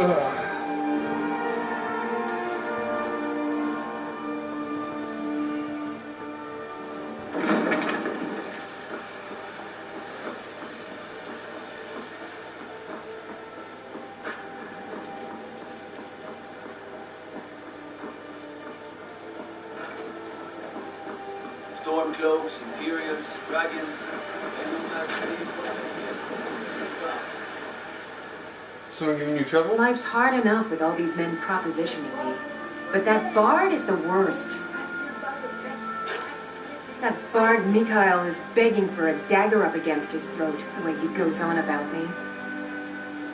Ugh. Stormcloaks, Imperials, Dragons, and no matter Someone giving you trouble? Life's hard enough with all these men propositioning me. But that bard is the worst. That bard Mikhail is begging for a dagger up against his throat, the way he goes on about me.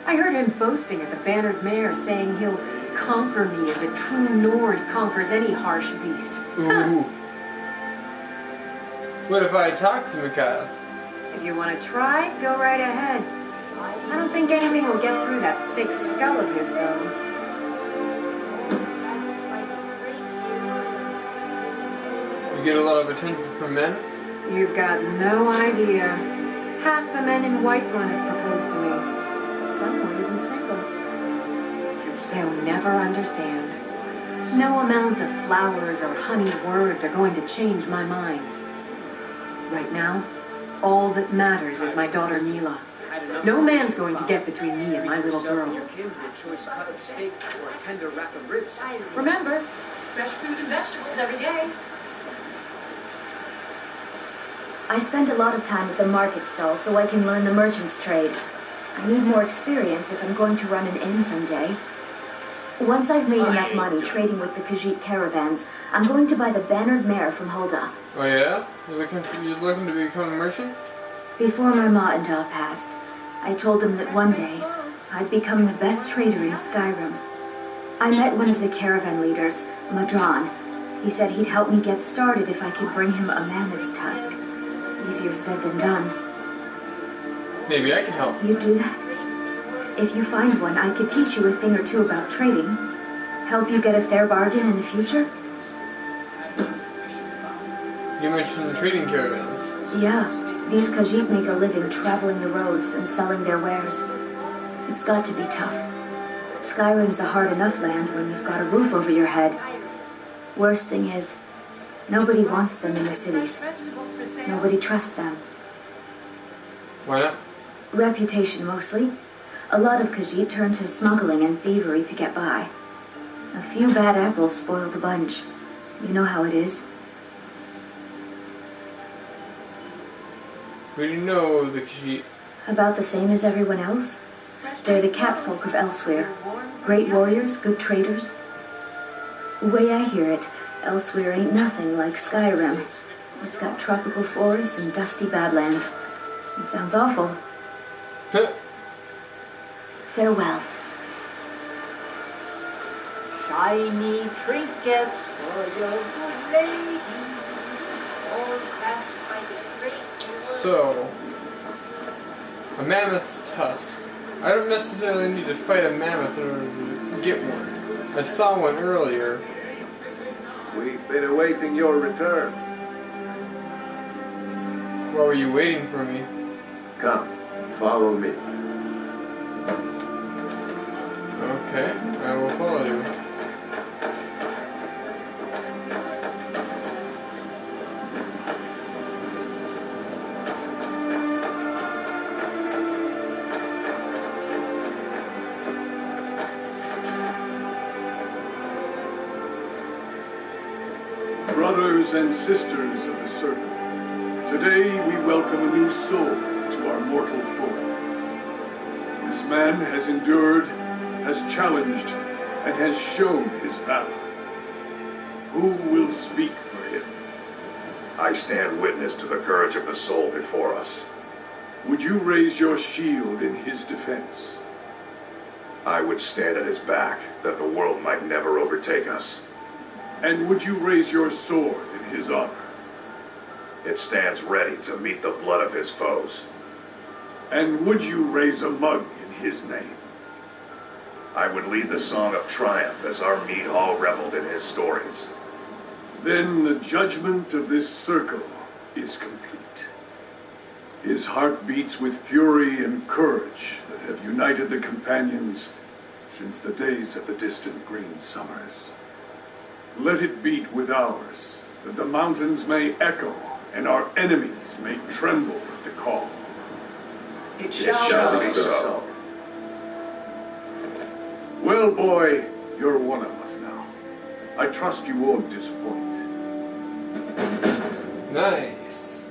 I heard him boasting at the Bannered Mare, saying he'll conquer me as a true Nord conquers any harsh beast. Ooh. What if I talk to Mikhail? If you want to try, go right ahead. I don't think anything will get through that thick skull of his, though. You get a lot of attention from men? You've got no idea. Half the men in Whiterun have proposed to me. Some were even single. They'll never understand. No amount of flowers or honeyed words are going to change my mind. Right now, all that matters is my daughter Mila. No man's going to get between me and my little girl. Remember, fresh fruit and vegetables every day. I spend a lot of time at the market stall so I can learn the merchant's trade. I need more experience if I'm going to run an inn someday. Once I've made enough money trading with the Khajiit caravans, I'm going to buy the Bannered Mare from Hulda. Oh yeah? You're looking to become a merchant? Before my ma-and-da passed, I told them that one day I'd become the best trader in Skyrim. I met one of the caravan leaders, Madron. He said he'd help me get started if I could bring him a mammoth's tusk. Easier said than done. Maybe I can help. You do that? If you find one, I could teach you a thing or two about trading. Help you get a fair bargain in the future? You mentioned trading caravans. Yeah, these Khajiit make a living traveling the roads and selling their wares. It's got to be tough. Skyrim's a hard enough land when you've got a roof over your head. Worst thing is, nobody wants them in the cities. Nobody trusts them. Why not? Reputation, mostly. A lot of Khajiit turn to smuggling and thievery to get by. A few bad apples spoil the bunch. You know how it is. Who do you know the Khajiit? About the same as everyone else. They're the catfolk of Elsewhere. Great warriors, good traders. The way I hear it, Elsewhere ain't nothing like Skyrim. It's got tropical forests and dusty badlands. It sounds awful. Farewell. Shiny trinkets for your good lady. All crafted by the great. So, a mammoth's tusk. I don't necessarily need to fight a mammoth in order to get one. I saw one earlier. We've been awaiting your return. Why were you waiting for me? Come, follow me. Okay, I will follow you. Brothers and sisters of the Serpent, today we welcome a new soul to our mortal fold. This man has endured, has challenged, and has shown his valor. Who will speak for him? I stand witness to the courage of the soul before us. Would you raise your shield in his defense? I would stand at his back, that the world might never overtake us. And would you raise your sword in his honor? It stands ready to meet the blood of his foes. And would you raise a mug in his name? I would lead the song of triumph as our mead hall reveled in his stories. Then the judgment of this circle is complete. His heart beats with fury and courage that have united the companions. since the days of the distant green summers. Let it beat with ours, that the mountains may echo and our enemies may tremble at the call. It shall be so. Well, boy, you're one of us now. I trust you won't disappoint. Nice.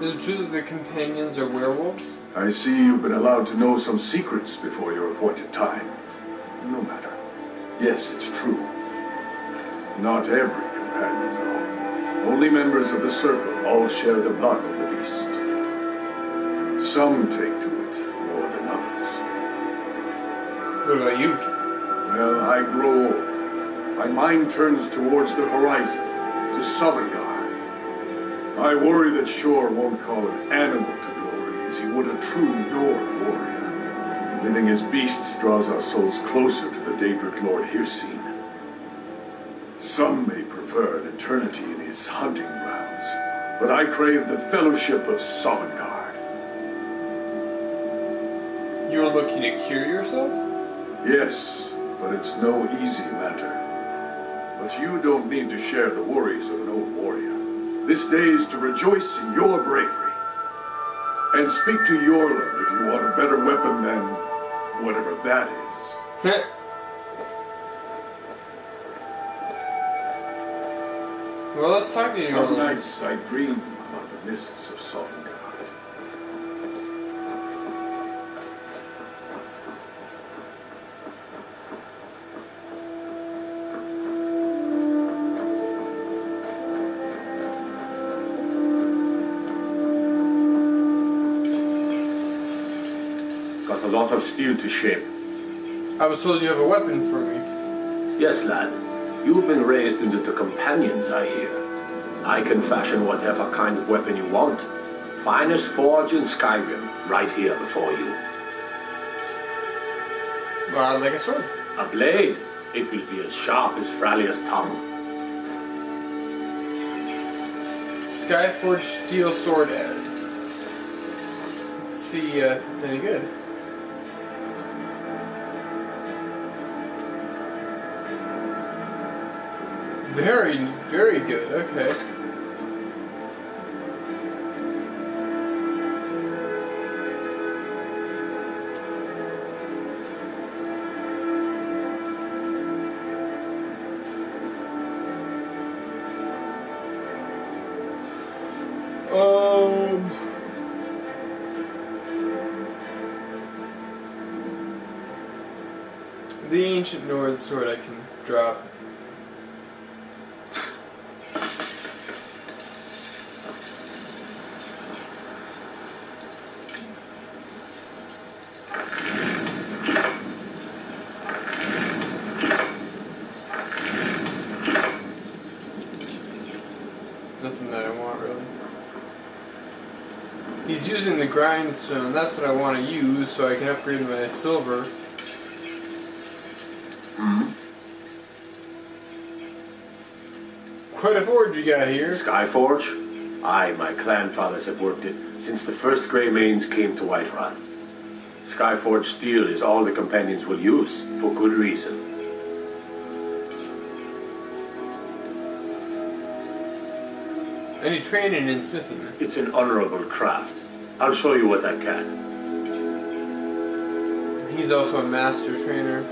Is it true that the companions are werewolves? I see you've been allowed to know some secrets before your appointed time. No matter. Yes, it's true. Not every companion, though. Only members of the Circle all share the blood of the beast. Some take to it more than others. What about you? Well, I grow old. My mind turns towards the horizon, to Sovngarde. I worry that Shor won't call an animal to glory as he would a true Nord warrior. Living as beasts draws our souls closer to the Daedric Lord Hircine. Some may prefer an eternity in his hunting grounds, but I crave the fellowship of Sovngarde. You're looking to cure yourself? Yes, but it's no easy matter. But you don't need to share the worries of an old warrior. This day is to rejoice in your bravery. And speak to Yorlin if you want a better weapon than whatever that is. Well, let's talk to you. Some nights I dream among the mists of Sovngarde. Got a lot of steel to shape. I was told you have a weapon for me. Yes, lad. You've been raised into the companions, I hear. I can fashion whatever kind of weapon you want. Finest forge in Skyrim, right here before you. Like a sword. A blade. It will be as sharp as Fralia's tongue. Skyforged steel sword added. Let's see if it's any good. Very, very good. Okay. The ancient Nord sword I can drop. Nothing that I want, really. He's using the grindstone. That's what I want to use so I can upgrade my silver. Quite a forge you got here. Skyforge? Aye, my clan fathers have worked it since the first Greymanes came to Whiterun. Skyforge steel is all the companions will use, for good reason. Any training in smithing? It's an honorable craft. I'll show you what I can. He's also a master trainer.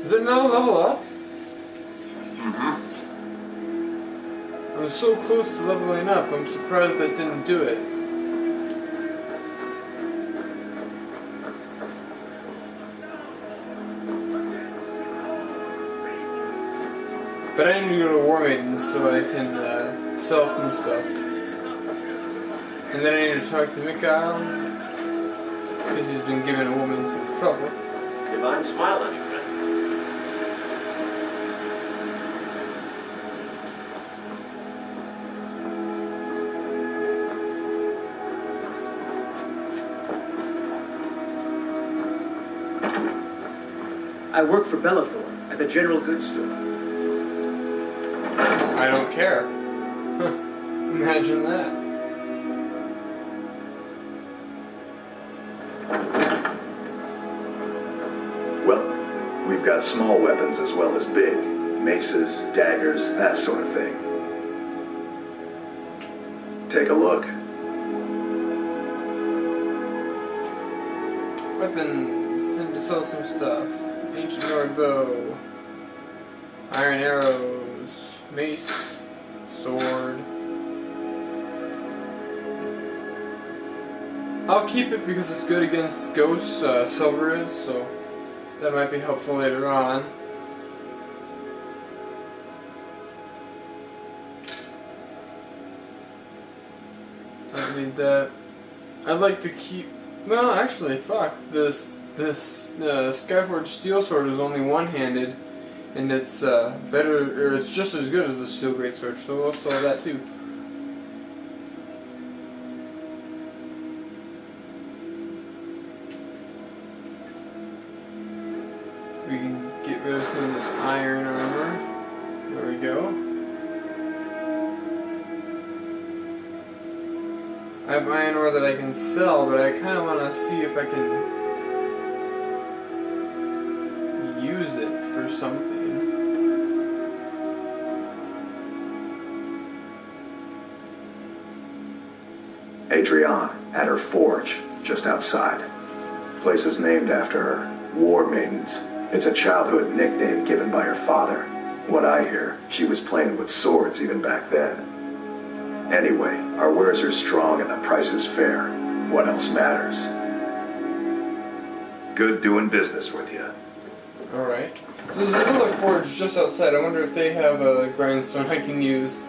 Is it not a level up? I'm so close to leveling up, I'm surprised that didn't do it. But I need to go to War Maidens so I can sell some stuff. And then I need to talk to Mikhail, because he's been giving a woman some trouble. Divine smile on you, friend. I work for Bellathor at the general goods store. I don't care. Imagine that. Well, we've got small weapons as well as big. Maces, daggers, that sort of thing. Take a look. Weapons. Tend to sell some stuff. Ancient Nord bow. Iron arrows. Mace. Sword. I'll keep it because it's good against ghosts, silver is, so that might be helpful later on. I don't need that. I'd like to keep... Well, actually, fuck. This Skyforged steel sword is only one-handed, and it's better, or it's just as good as the steel greatsword, so we'll sell that too. We can get rid of some of this iron armor. There we go. I have iron ore that I can sell, but I kind of want to see if I can use it for something. Adrienne, at her forge, just outside. Place is named after her. War Maidens. It's a childhood nickname given by her father. What I hear, she was playing with swords even back then. Anyway, our wares are strong and the price is fair. What else matters? Good doing business with you. Alright. So there's another forge just outside. I wonder if they have a grindstone I can use.